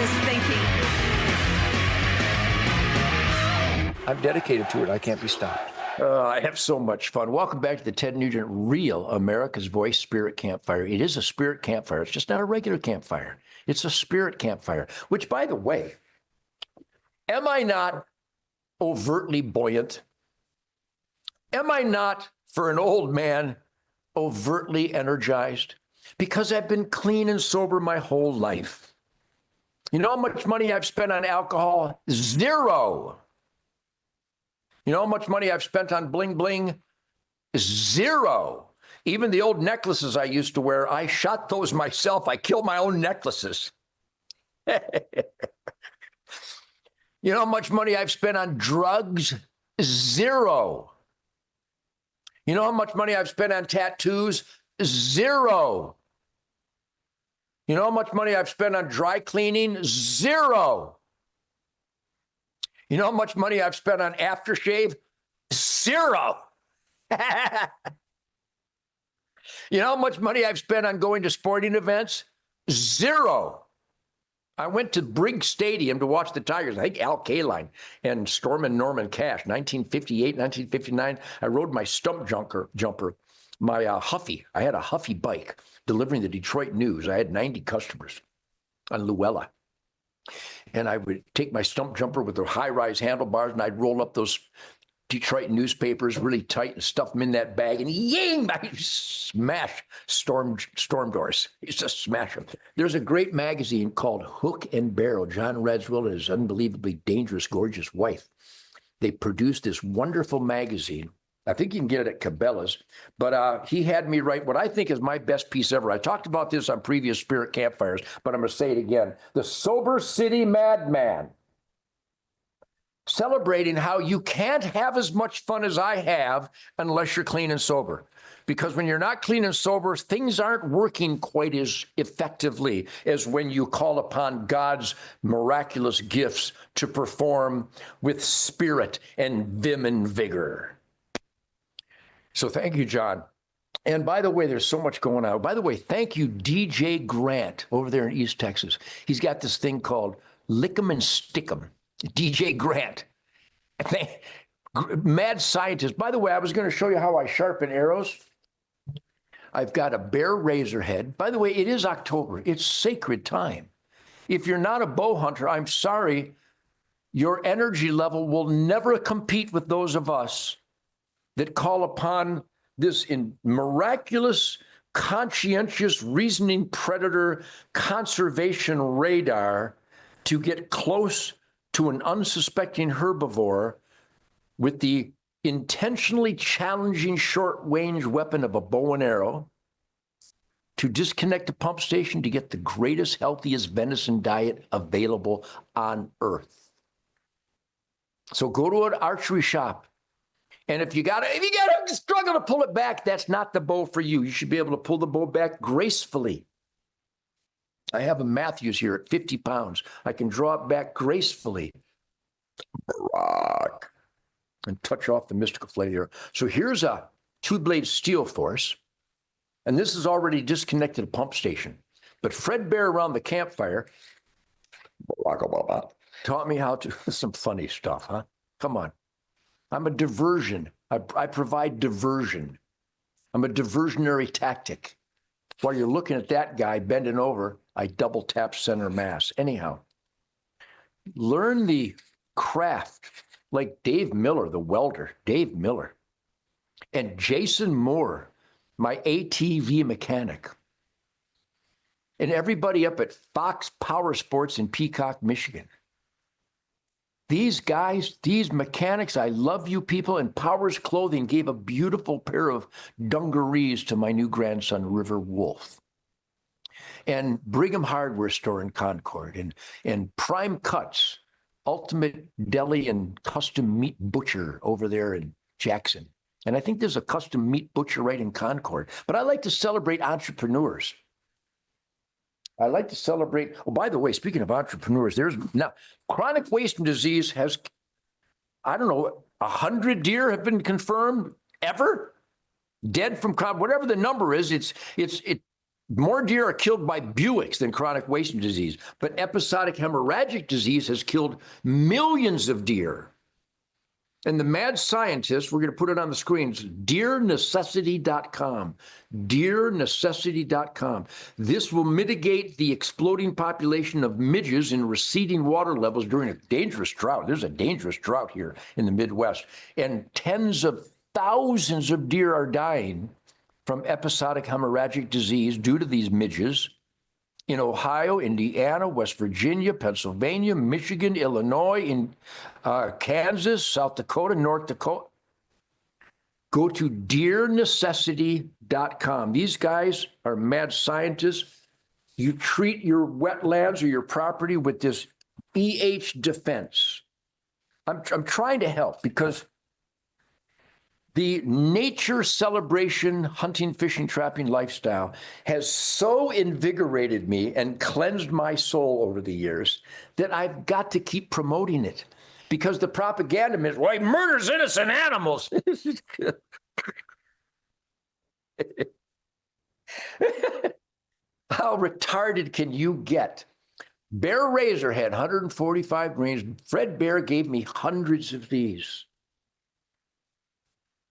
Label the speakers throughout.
Speaker 1: is thinking.
Speaker 2: I'm dedicated to it. I can't be stopped. I have so much fun. Welcome back to the Ted Nugent Real America's Voice Spirit Campfire. It is a spirit campfire. It's just not a regular campfire. It's a spirit campfire, which, by the way, am I not overtly buoyant? Am I not, for an old man, overtly energized? Because I've been clean and sober my whole life. You know how much money I've spent on alcohol? Zero. You know how much money I've spent on bling bling? Zero. Even the old necklaces I used to wear, I shot those myself. I killed my own necklaces. You know how much money I've spent on drugs? Zero. You know how much money I've spent on tattoos? Zero. You know how much money I've spent on dry cleaning? Zero. You know how much money I've spent on aftershave? Zero. You know how much money I've spent on going to sporting events? Zero. I went to Briggs Stadium to watch the Tigers. I think Al Kaline and Stormin' Norman Cash, 1958, 1959. I rode my stump jumper, my Huffy. I had a Huffy bike delivering the Detroit News. I had 90 customers on Luella. And I would take my stump jumper with the high-rise handlebars, and I'd roll up those Detroit newspapers really tight and stuff them in that bag, and ying, I smash storm doors. I used to smash them. There's a great magazine called Hook and Barrel. John Radswell and his unbelievably dangerous, gorgeous wife. They produced this wonderful magazine. I think you can get it at Cabela's, but he had me write what I think is my best piece ever. I talked about this on previous Spirit Campfires, but I'm going to say it again. The Sober City Madman. Celebrating how you can't have as much fun as I have unless you're clean and sober. Because when you're not clean and sober, things aren't working quite as effectively as when you call upon God's miraculous gifts to perform with spirit and vim and vigor. So thank you, John. And by the way, there's so much going on. By the way, thank you, DJ Grant over there in East Texas. He's got this thing called Lick 'em and Stick 'em. DJ Grant. Mad scientist. By the way, I was going to show you how I sharpen arrows. I've got a bear razor head. By the way, it is October. It's sacred time. If you're not a bow hunter, I'm sorry. Your energy level will never compete with those of us that call upon this miraculous, conscientious, reasoning predator conservation radar to get close to an unsuspecting herbivore with the intentionally challenging short-range weapon of a bow and arrow, to disconnect the pump station to get the greatest, healthiest venison diet available on earth. So go to an archery shop. And if you gotta struggle to pull it back, that's not the bow for you. You should be able to pull the bow back gracefully. I have a Mathews here at 50 pounds. I can draw it back gracefully. And touch off the mystical flavor. So here's a two-blade steel force. And this is already disconnected a pump station. But Fred Bear around the campfire taught me how to, some funny stuff, huh? Come on. I'm a diversion. I provide diversion. I'm a diversionary tactic. While you're looking at that guy bending over, I double tap center mass. Anyhow, learn the craft like Dave Miller, the welder, Dave Miller, and Jason Moore, my ATV mechanic, and everybody up at Fox Power Sports in Peacock, Michigan. These guys, these mechanics, I love you people, and Powers Clothing gave a beautiful pair of dungarees to my new grandson, River Wolf. And Brigham Hardware Store in Concord, and Prime Cuts, Ultimate Deli and Custom Meat Butcher over there in Jackson. And I think there's a custom meat butcher right in Concord. But I like to celebrate entrepreneurs. I like to celebrate. Oh, by the way, speaking of entrepreneurs, there's now chronic wasting disease has, I don't know, 100 deer have been confirmed ever dead from whatever the number is. More deer are killed by Buicks than chronic wasting disease, but episodic hemorrhagic disease has killed millions of deer. And the mad scientists, we're going to put it on the screens, deernecessity.com, deernecessity.com. This will mitigate the exploding population of midges in receding water levels during a dangerous drought. There's a dangerous drought here in the Midwest. And tens of thousands of deer are dying from episodic hemorrhagic disease due to these midges in Ohio, Indiana, West Virginia, Pennsylvania, Michigan, Illinois, in Kansas, South Dakota, North Dakota. Go to deernecessity.com. These guys are mad scientists. You treat your wetlands or your property with this EH defense. I'm trying to help because the nature celebration, hunting, fishing, trapping lifestyle has so invigorated me and cleansed my soul over the years that I've got to keep promoting it because the propaganda is, well, he murders innocent animals. How retarded can you get? Bear Razor had 145 grains. Fred Bear gave me hundreds of these.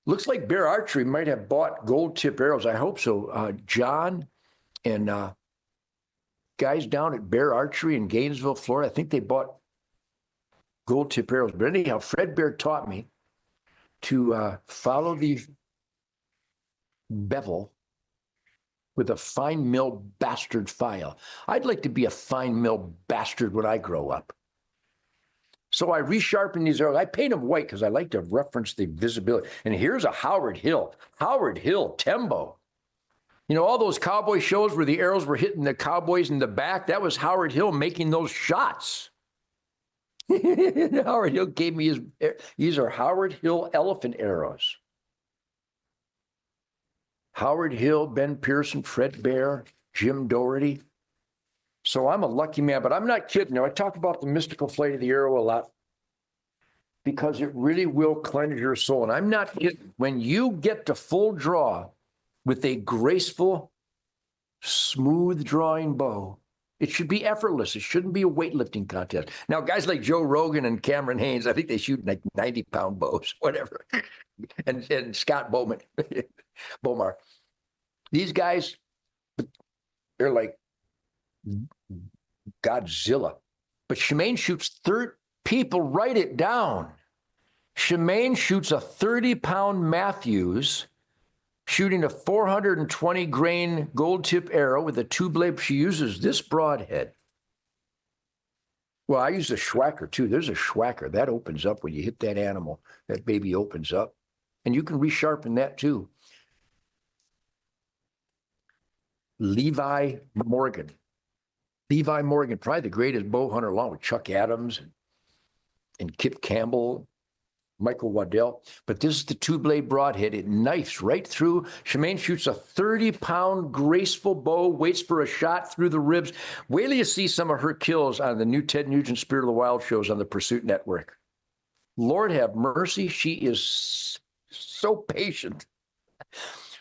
Speaker 2: Looks like Bear Archery might have bought gold tip arrows. I hope so. John and guys down at Bear Archery in Gainesville, Florida, I think they bought gold tip arrows. But anyhow, Fred Bear taught me to follow the bevel with a fine mill bastard file. I'd like to be a fine mill bastard when I grow up. So I resharpen these arrows. I paint them white because I like to reference the visibility. And here's a Howard Hill Tembo. You know, all those cowboy shows where the arrows were hitting the cowboys in the back, that was Howard Hill making those shots. Howard Hill gave me these are Howard Hill elephant arrows. Howard Hill, Ben Pearson, Fred Bear, Jim Doherty. So I'm a lucky man, but I'm not kidding. Now, I talk about the mystical flight of the arrow a lot because it really will cleanse your soul. And I'm not kidding. When you get to full draw with a graceful, smooth drawing bow, it should be effortless. It shouldn't be a weightlifting contest. Now, guys like Joe Rogan and Cameron Haynes, I think they shoot like 90-pound bows, whatever. and Scott Bomar. These guys, they're like Godzilla. But Shemaine shoots people write it down. Shemaine shoots a 30-pound Mathews, shooting a 420 grain gold tip arrow with a 2-blade. She uses this broadhead. Well, I use a Schwacker too. There's a Schwacker that opens up when you hit that animal. That baby opens up, and you can resharpen that too. Levi Morgan, probably the greatest bow hunter, along with Chuck Adams and Kip Campbell, Michael Waddell. But this is the 2-blade broadhead. It knifes right through. Shemaine shoots a 30-pound graceful bow, waits for a shot through the ribs. Wait till you see some of her kills on the new Ted Nugent Spirit of the Wild shows on the Pursuit Network. Lord have mercy, she is so patient.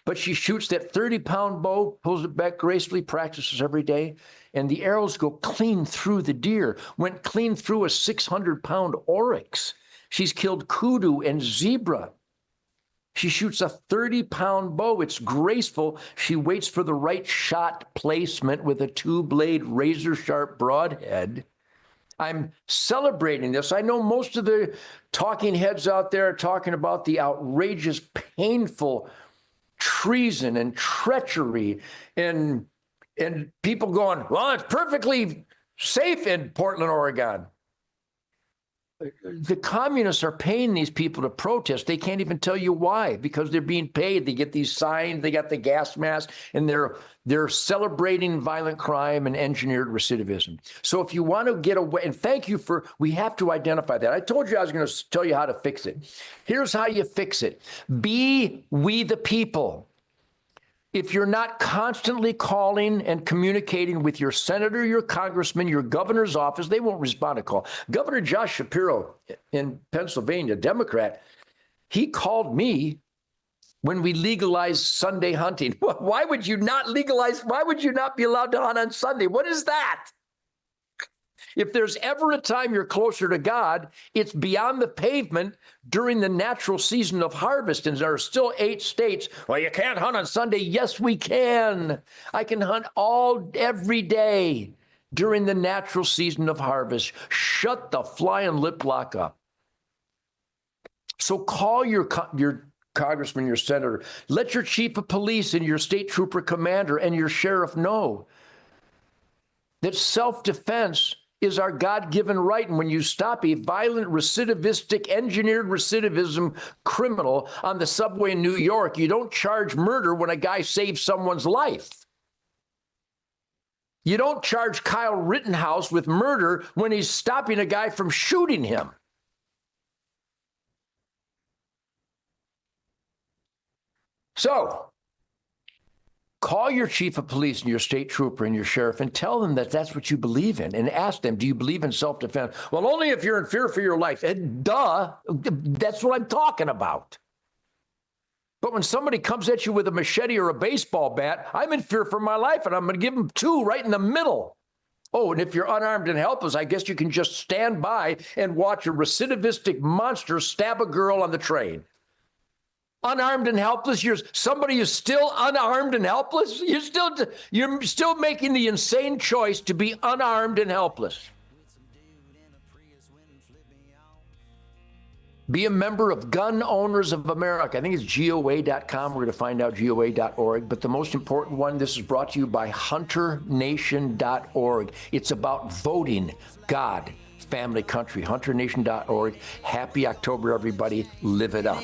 Speaker 2: But she shoots that 30-pound bow, pulls it back gracefully, practices every day, and the arrows go clean through the deer, went clean through a 600-pound oryx. She's killed kudu and zebra. She shoots a 30-pound bow. It's graceful. She waits for the right shot placement with a 2-blade razor-sharp broadhead. I'm celebrating this. I know most of the talking heads out there are talking about the outrageous, painful treason and treachery and people going, well, it's perfectly safe in Portland, Oregon. The communists are paying these people to protest. They can't even tell you why, because they're being paid. They get these signs, they got the gas mask, and they're celebrating violent crime and engineered recidivism. So if you want to get away, and thank you we have to identify that. I told you I was going to tell you how to fix it. Here's how you fix it. Be we the people. If you're not constantly calling and communicating with your senator, your congressman, your governor's office, they won't respond to call. Governor Josh Shapiro in Pennsylvania, Democrat, he called me when we legalize Sunday hunting. Why would you not legalize? Why would you not be allowed to hunt on Sunday? What is that? If there's ever a time you're closer to God, it's beyond the pavement during the natural season of harvest. And there are still 8 states. Well, you can't hunt on Sunday. Yes, we can. I can hunt every day during the natural season of harvest. Shut the flying lip lock up. So call your congressman, your senator. Let your chief of police and your state trooper commander and your sheriff know that self-defense is our God-given right. And when you stop a violent, recidivistic, engineered recidivism criminal on the subway in New York, you don't charge murder when a guy saves someone's life. You don't charge Kyle Rittenhouse with murder when he's stopping a guy from shooting him. So, call your chief of police and your state trooper and your sheriff and tell them that that's what you believe in, and ask them, do you believe in self-defense? Well, only if you're in fear for your life. And duh, that's what I'm talking about. But when somebody comes at you with a machete or a baseball bat, I'm in fear for my life, and I'm going to give them 2 right in the middle. Oh, and if you're unarmed and helpless, I guess you can just stand by and watch a recidivistic monster stab a girl on the train. Unarmed and helpless. Somebody is still unarmed and helpless. You're still making the insane choice to be unarmed and helpless. Be a member of Gun Owners of America. I think it's GOA.com. We're going to find out GOA.org. But the most important one, this is brought to you by HunterNation.org. It's about voting God, family, country. HunterNation.org. Happy October, everybody. Live it up.